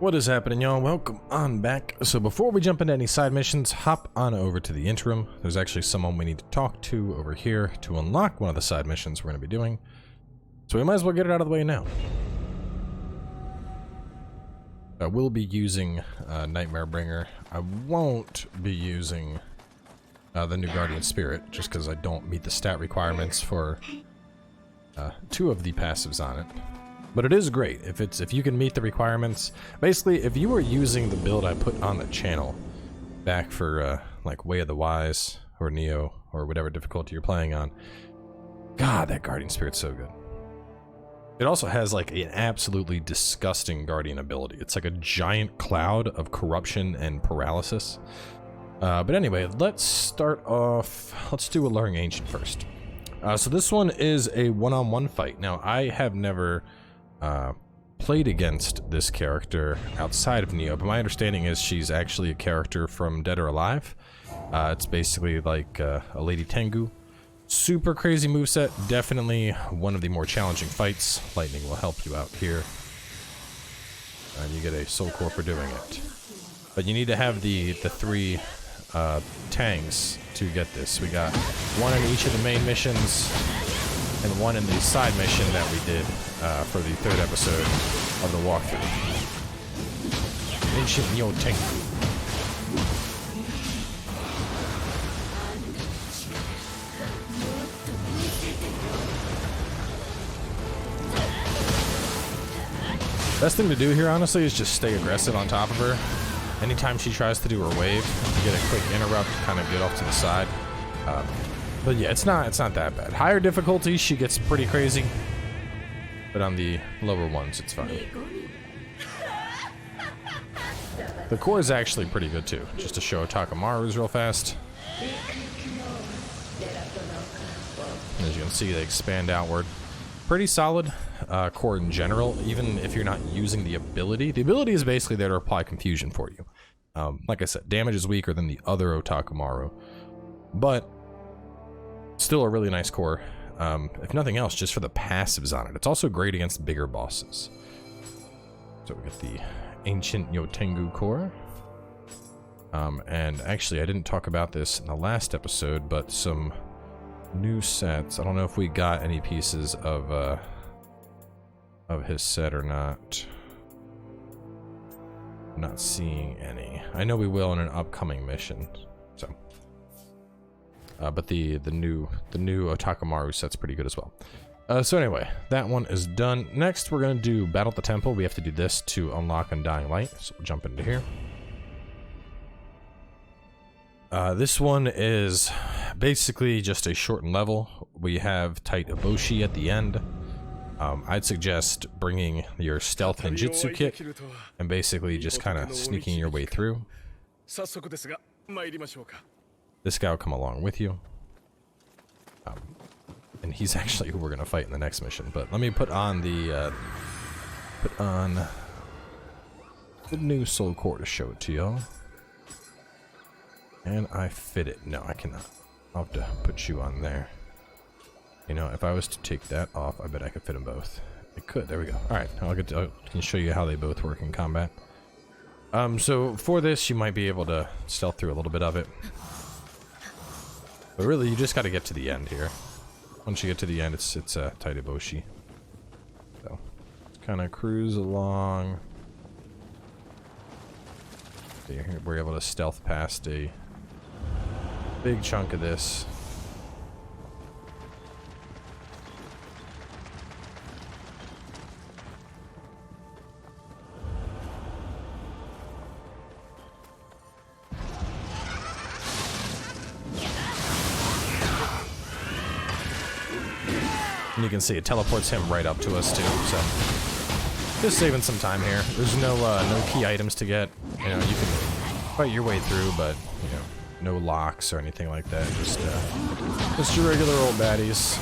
What is happening, y'all? Welcome on back. So before we jump into any side missions, hop on over to the interim. There's actually someone we need to talk to over here to unlock one of the side missions we're going to be doing. So we might as well get it out of the way now. I will be using Nightmare Bringer. I won't be using the new Guardian Spirit, just because I don't meet the stat requirements for two of the passives on it. But it is great if you can meet the requirements. Basically, if you were using the build I put on the channel back for like Way of the Wise or Nioh or whatever difficulty you're playing on, God, that Guardian Spirit's so good. It also has like an absolutely disgusting Guardian ability. It's like a giant cloud of corruption and paralysis. But anyway, let's start off. Let's do Alluring Ancient first. So this one is a one-on-one fight. Now, I have never played against this character outside of Nioh, but my understanding is she's actually a character from Dead or Alive. It's basically like a Lady Tengu. Super crazy moveset, definitely one of the more challenging fights. Lightning will help you out here. And you get a soul core for doing it. But you need to have the three tangs to get this. We got one in each of the main missions, and one in the side mission that we did for the third episode of the walkthrough. Ancient Nyotengu. Best thing to do here, honestly, is just stay aggressive on top of her. Anytime she tries to do her wave, you get a quick interrupt, kind of get off to the side. But yeah, it's not that bad. Higher difficulty, she gets pretty crazy, but on the lower ones, it's fine. The core is actually pretty good too, just to show Takamaru's real fast. As you can see, they expand outward. Pretty solid core in general, even if you're not using the ability. The ability is basically there to apply confusion for you. Like I said, damage is weaker than the other Otakamaru, but still a really nice core. If nothing else, just for the passives on it. It's also great against bigger bosses. So we get the Ancient Nyotengu core. And actually, I didn't talk about this in the last episode, but some new sets. I don't know if we got any pieces of his set or not. I'm not seeing any. I know we will in an upcoming mission. So. But the new Otakamaru set's pretty good as well. So anyway, that one is done. Next, we're gonna do Battle at the Temple. We have to do this to unlock Undying Light. So we'll jump into here. This one is basically just a shortened level. We have tight Eboshi at the end. I'd suggest bringing your stealth ninjutsu kit and basically just kind of sneaking your way through. This guy will come along with you. And he's actually who we're going to fight in the next mission. But let me put on the new soul core to show it to y'all. And I fit it. No, I cannot. I'll have to put you on there. You know, if I was to take that off, I bet I could fit them both. I could. There we go. All right. I can show you how they both work in combat. So for this, you might be able to stealth through a little bit of it. But really, you just got to get to the end here. Once you get to the end, it's a tight Eboshi. So, kind of cruise along. Okay, we're able to stealth past a big chunk of this. And you can see it teleports him right up to us too, so just saving some time here. There's no key items to get. You know, you can fight your way through, but you know, no locks or anything like that. Just your regular old baddies.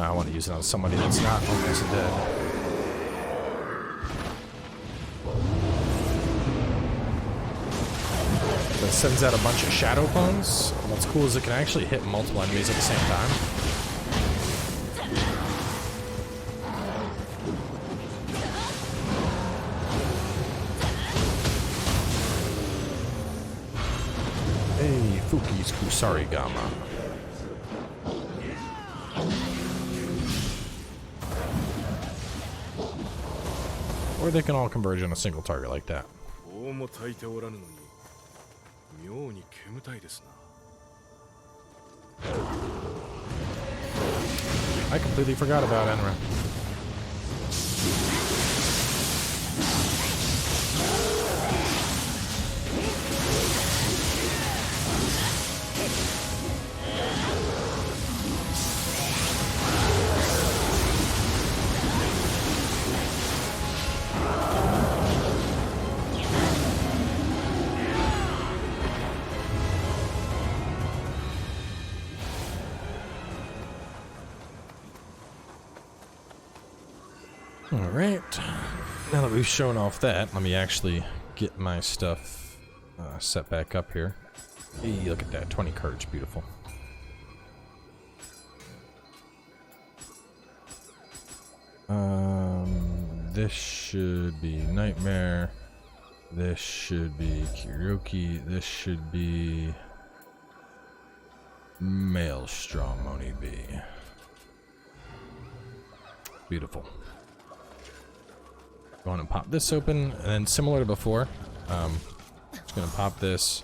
I want to use it on somebody that's not almost dead. it sends out a bunch of shadow clones. And what's cool is it can actually hit multiple enemies at the same time. Hey, Fuki's Kusarigama. Or they can all converge on a single target like that. I completely forgot about Enra. Alright, now that we've shown off that, let me actually get my stuff set back up here. Hey, look at that, 20 courage, beautiful. This should be Nightmare, this should be Kyoki, this should be Maelstrom Oni B. Beautiful. Go on and pop this open, and then similar to before, just gonna pop this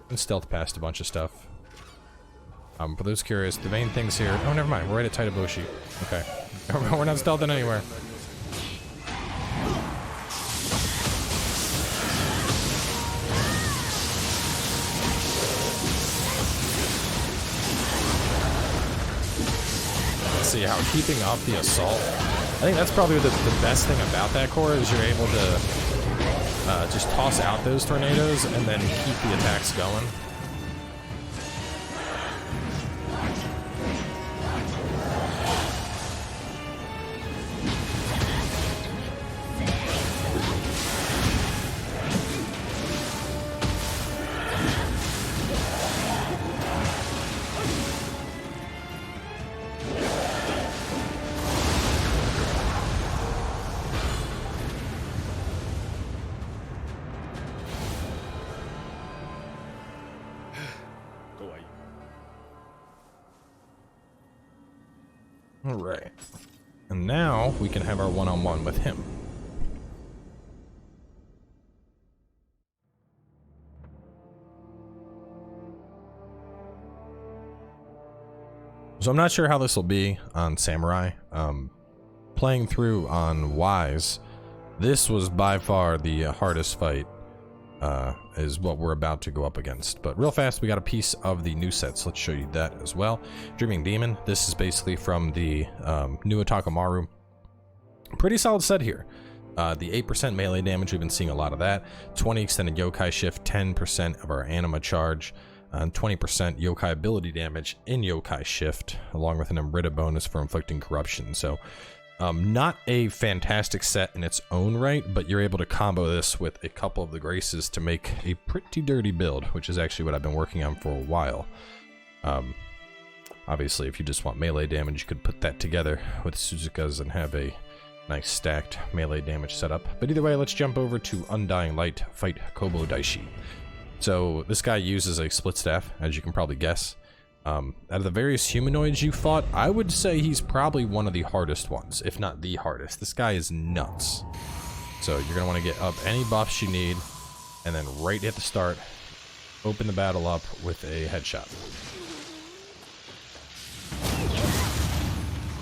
and stealth past a bunch of stuff. For those curious, the main things here. Oh, never mind. We're right at Taitaboshi. Okay, we're not stealthing anywhere. Let's see how keeping up the assault. I think that's probably the best thing about that core is you're able to just toss out those tornadoes and then keep the attacks going. Alright. And now we can have our one-on-one with him. So I'm not sure how this will be on Samurai. Playing through on Wise, this was by far the hardest fight, is what we're about to go up against. But real fast, we got a piece of the new sets. Let's show you that as well. Dreaming Demon. This is basically from the new Takamaru. Pretty solid set here. The 8% melee damage, we've been seeing a lot of that. 20 extended Yokai shift, 10% of our anima charge, and 20% Yokai ability damage in Yokai shift, along with an Amrita bonus for inflicting corruption. So not a fantastic set in its own right, but you're able to combo this with a couple of the graces to make a pretty dirty build, which is actually what I've been working on for a while. Obviously, if you just want melee damage, you could put that together with Suzuka's and have a nice stacked melee damage setup. But either way, let's jump over to Undying Light, Fight Kobo Daishi. So this guy uses a split staff, as you can probably guess. Out of the various humanoids you fought, I would say he's probably one of the hardest ones, if not the hardest. This guy is nuts. So you're going to want to get up any buffs you need, and then right at the start, open the battle up with a headshot.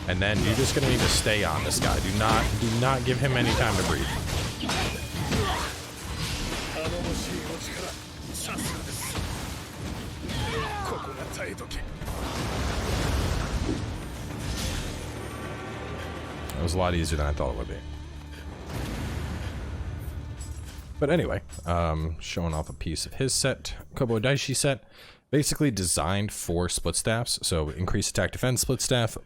And then you're just going to need to stay on this guy. Do not give him any time to breathe. It was a lot easier than I thought it would be. But anyway, showing off a piece of his set, Kobo Daishi set, basically designed for split staffs. So increased attack defense split staff,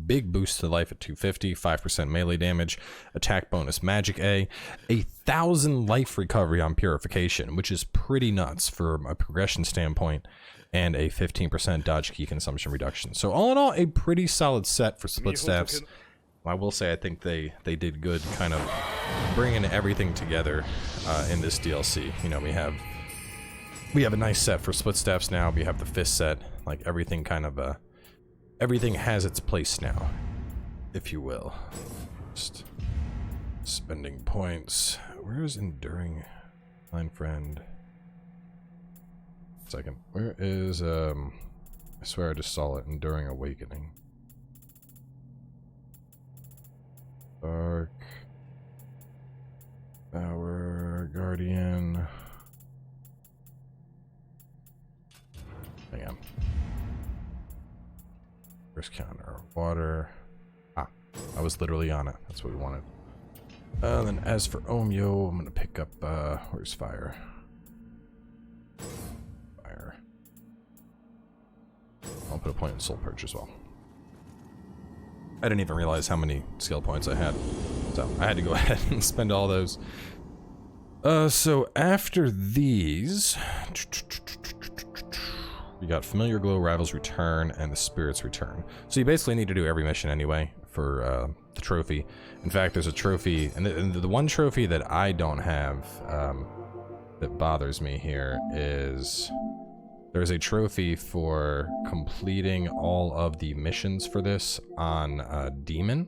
big boost to life at 250, 5% melee damage, attack bonus magic A, 1,000 life recovery on purification, which is pretty nuts from a progression standpoint, and a 15% dodge key consumption reduction. So all in all, a pretty solid set for split staffs. I will say I think they did good kind of bringing everything together in this DLC. You know, we have a nice set for split staffs now. We have the fist set, like everything kind of everything has its place now, if you will. Just spending points. Where is enduring line friend? Second. Where is I swear I just saw it. Enduring awakening. Dark. Power. Guardian. Hang on. First counter. Water. Ah. I was literally on it. That's what we wanted. Then as for Omyo, I'm gonna pick up where's fire? Fire. I'll put a point in soul purge as well. I didn't even realize how many skill points I had, so I had to go ahead and spend all those. So after these, we got Familiar Glow, Rival's Return, and the Spirit's Return. So you basically need to do every mission anyway for the trophy. In fact, there's a trophy, and the one trophy that I don't have that bothers me here is there's a trophy for completing all of the missions for this on Demon,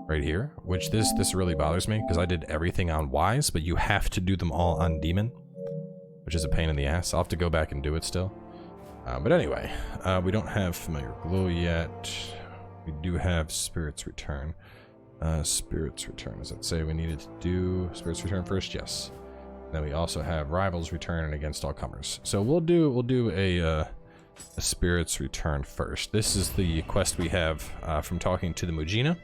right here, which this really bothers me because I did everything on Wise, but you have to do them all on Demon, which is a pain in the ass. I'll have to go back and do it still. But anyway, we don't have Familiar Glow yet. We do have Spirit's Return. Spirit's Return, does that say we needed to do Spirit's Return first? Yes. Then we also have Rival's Return and Against All Comers. So we'll do a Spirit's Return first. This is the quest we have from talking to the Mujina.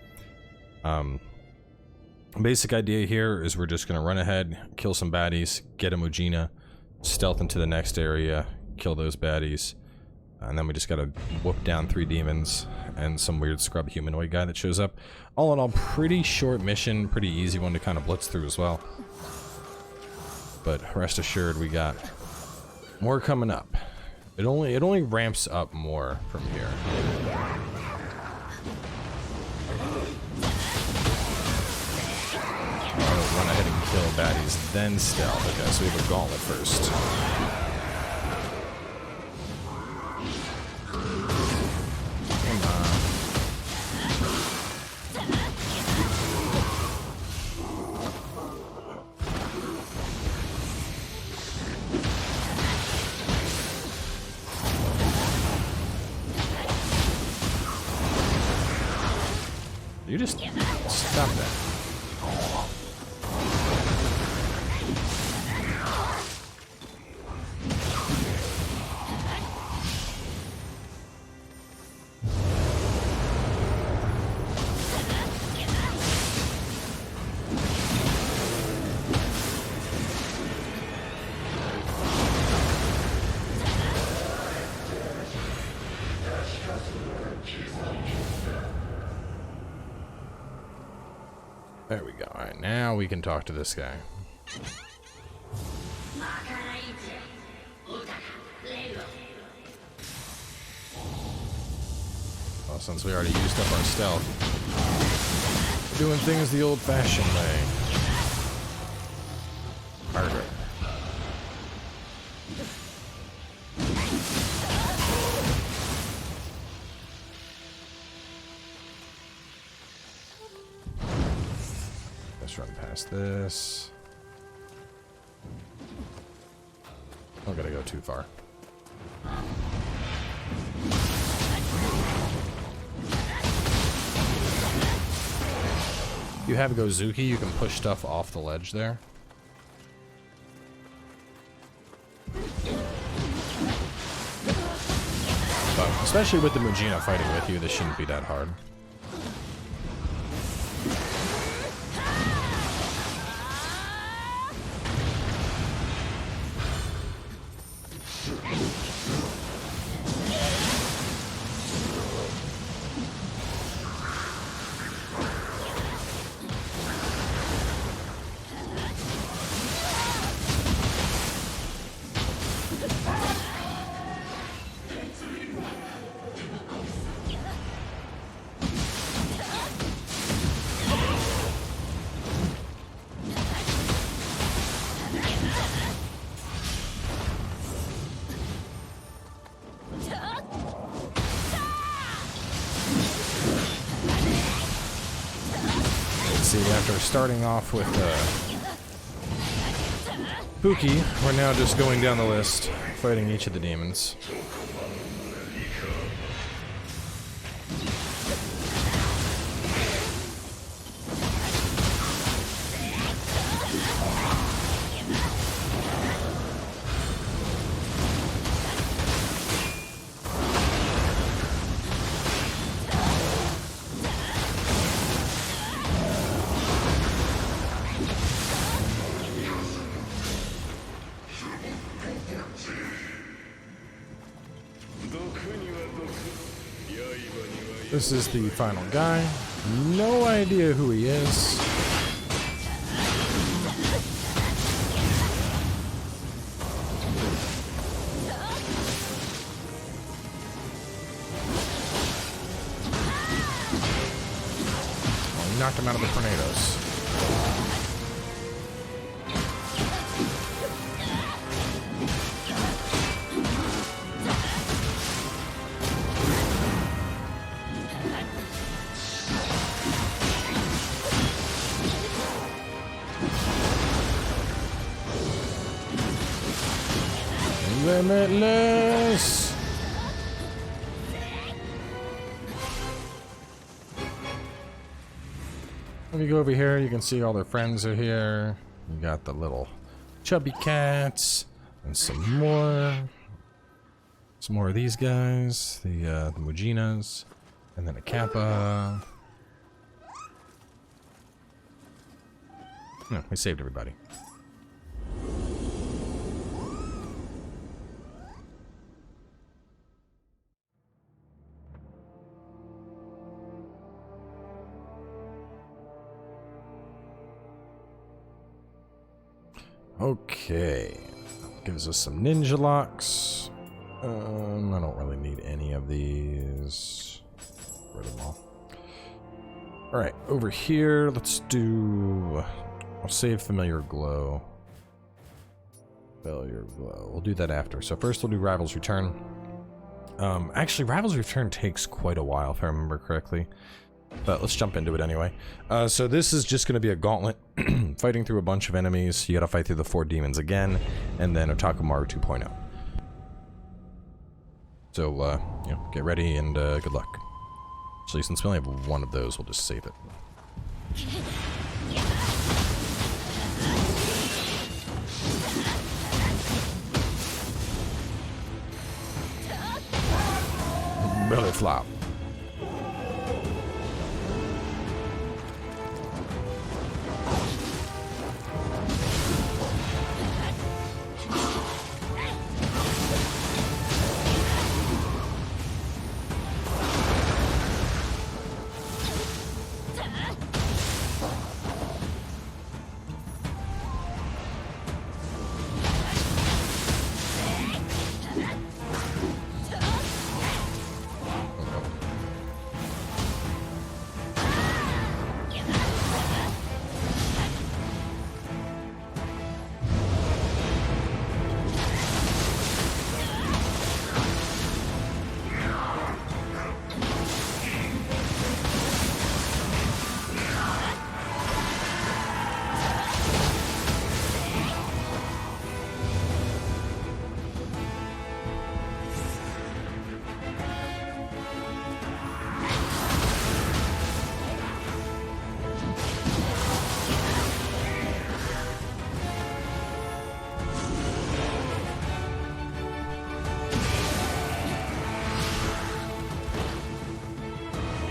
Basic idea here is we're just gonna run ahead, kill some baddies, get a Mujina, stealth into the next area, kill those baddies, and then we just gotta whoop down 3 demons and some weird scrub humanoid guy that shows up. All in all, pretty short mission, pretty easy one to kind of blitz through as well. But rest assured, we got more coming up. It only ramps up more from here. I'll run ahead and kill baddies, then stealth. Okay, so we have a gauntlet first. You just stop that. There we go. Alright, now we can talk to this guy. Well, since we already used up our stealth, we're doing things the old-fashioned way. Murder. Let's run past this. I'm gonna go too far. If you have Gozuki, you can push stuff off the ledge there. But especially with the Mujina fighting with you, this shouldn't be that hard. see, after starting off with Pookie, we're now just going down the list, fighting each of the demons. This is the final guy. No idea who he is. Oh, he knocked him out of the tornadoes. Limitless. When you go over here, you can see all their friends are here. You got the little chubby cats and some more of these guys, the Muginas, and then a Kappa. No, we saved everybody. Okay, gives us some ninja locks. I don't really need any of these. Rid of them all. Alright, over here, let's do... I'll save Familiar Glow. Familiar Glow. We'll do that after. So first we'll do Rival's Return. Actually, Rival's Return takes quite a while, if I remember correctly. But let's jump into it anyway. So this is just going to be a gauntlet, fighting through a bunch of enemies. You got to fight through the 4 demons again, and then Otakumaru 2.0. So, you know, get ready and good luck. Actually, since we only have one of those, we'll just save it. Belly flop.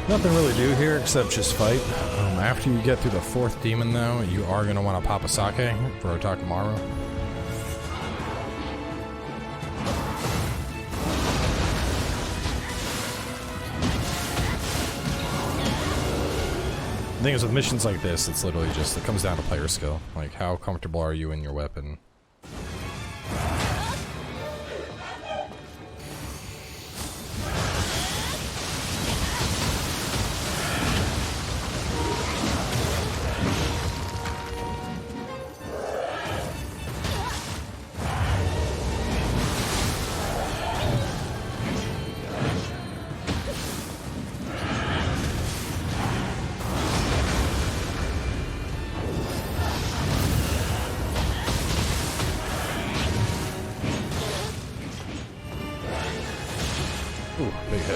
Nothing really to do here except just fight. After you get through the 4th demon, though, you are going to want to pop a sake for Otakumaru. The thing is, with missions like this, it's literally just, it comes down to player skill. Like, how comfortable are you in your weapon?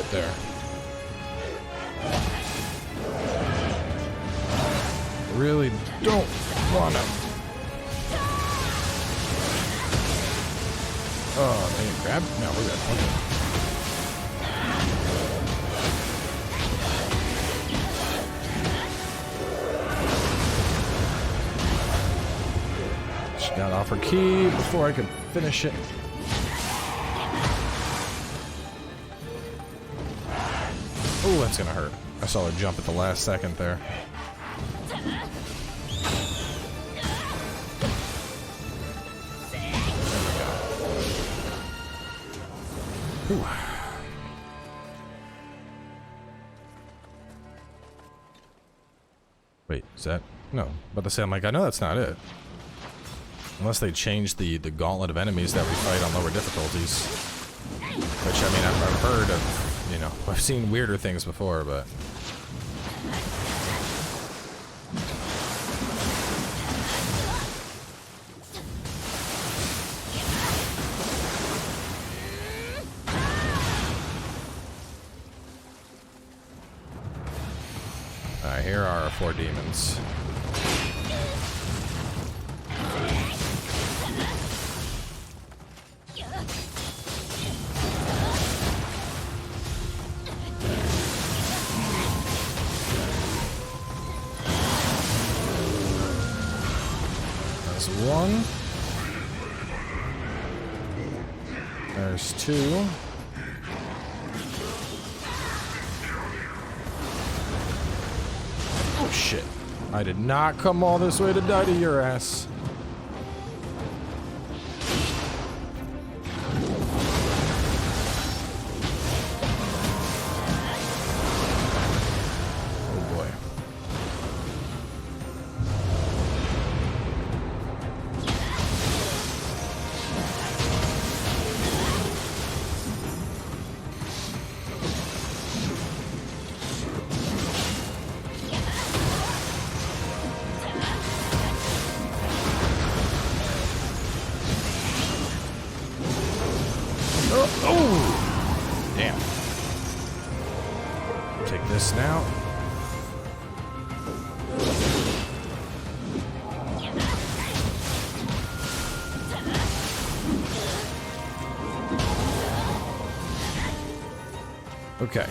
up there. Really don't wanna. Oh, they didn't grab? No, we're good. Okay. She got off her key before I could finish it. Oh, that's gonna hurt. I saw her jump at the last second there. Ooh. Wait, is that? No. But to say, I'm like, I know that's not it. Unless they change the gauntlet of enemies that we fight on lower difficulties. Which, I mean, I've heard of, you know, I've seen weirder things before, but... Here are our 4 demons. That's 1. There's 2. Oh shit. I did not come all this way to die to your ass. Oh boy. Oh! Damn. Take this now. Okay.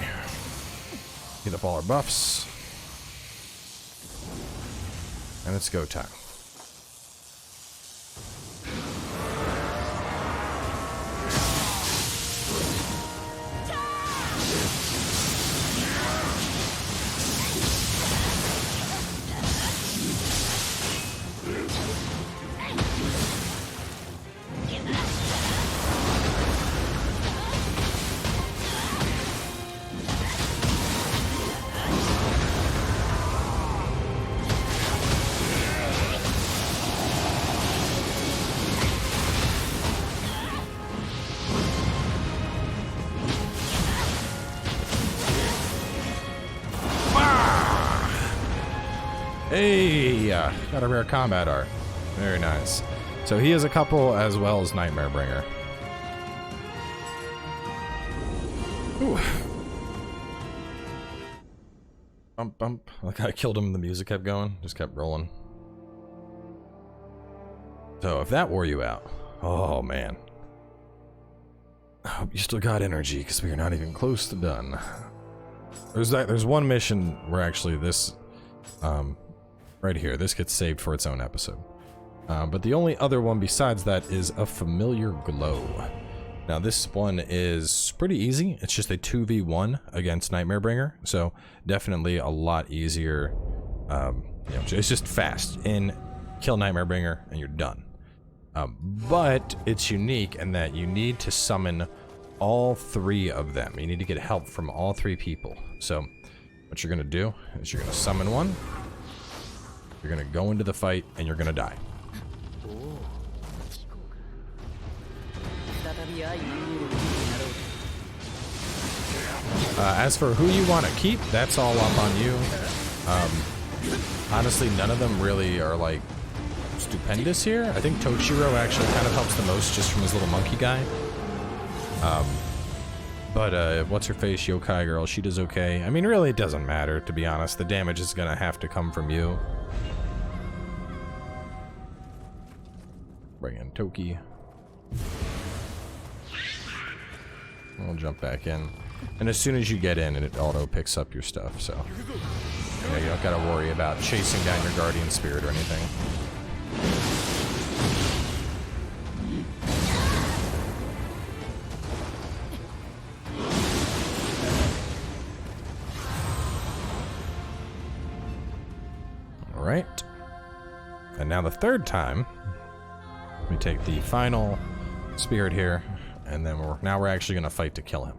Get up all our buffs. And it's go time. Hey, got a rare combat art. Very nice. So he has a couple as well as Nightmare Bringer. Ooh. Bump, bump. Like I killed him, the music kept going. Just kept rolling. So if that wore you out, oh man. I hope you still got energy, because we are not even close to done. There's one mission where actually this, right here, this gets saved for its own episode. But the only other one besides that is a familiar glow. Now this one is pretty easy. It's just a 2v1 against Nightmare Bringer, so definitely a lot easier. You know, it's just fast in, kill Nightmare Bringer, and you're done. But it's unique in that you need to summon all 3 of them. You need to get help from all 3 people. So what you're gonna do is you're gonna summon one. You're gonna go into the fight and you're gonna die. As for who you want to keep, that's all up on you. Honestly, none of them really are like stupendous here. I think Toshiro actually kind of helps the most just from his little monkey guy. But what's her face, Yokai girl, she does okay. I mean, really, it doesn't matter, to be honest. The damage is gonna have to come from you. Bring in Toki. We'll jump back in. And as soon as you get in, it auto picks up your stuff, so... you don't gotta worry about chasing down your guardian spirit or anything. Alright. And now the third time, we take the final spirit here, and then we're actually gonna fight to kill him.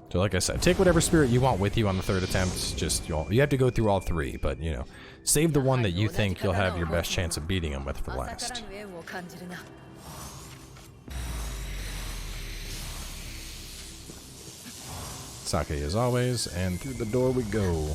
So like I said, take whatever spirit you want with you on the third attempt. Just you have to go through all three, but you know, save the one that you think you'll have your best chance of beating him with for last. Sake as always, and through the door we go.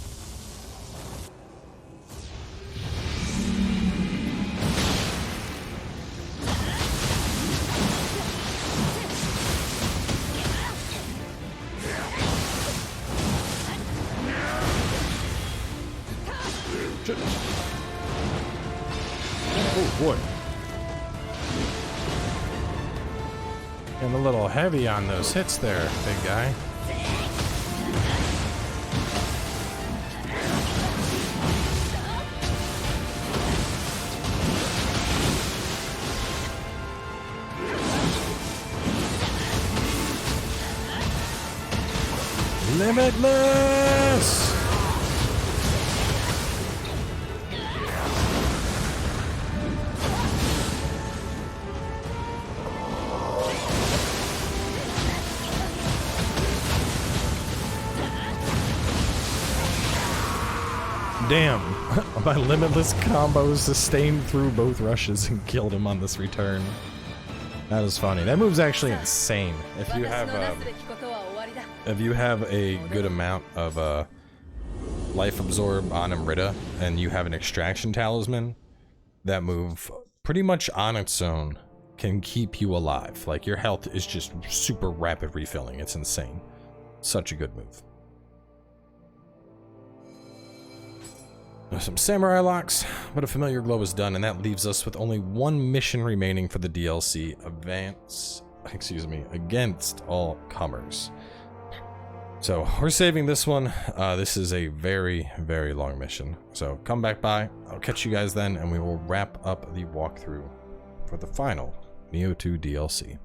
Oh boy. Getting a little heavy on those hits there, big guy. Limitless! Damn, my limitless combos sustained through both rushes and killed him on this return. That is funny. That move's actually insane. If you have a good amount of life absorb on Amrita and you have an extraction talisman, that move pretty much on its own can keep you alive. Like, your health is just super rapid refilling. It's insane. Such a good move. Some samurai locks, but a familiar glow is done, and that leaves us with only one mission remaining for the DLC, against all comers. So we're saving this one. This is a very, very long mission. So come back by, I'll catch you guys then, and we will wrap up the walkthrough for the final Nioh 2 DLC.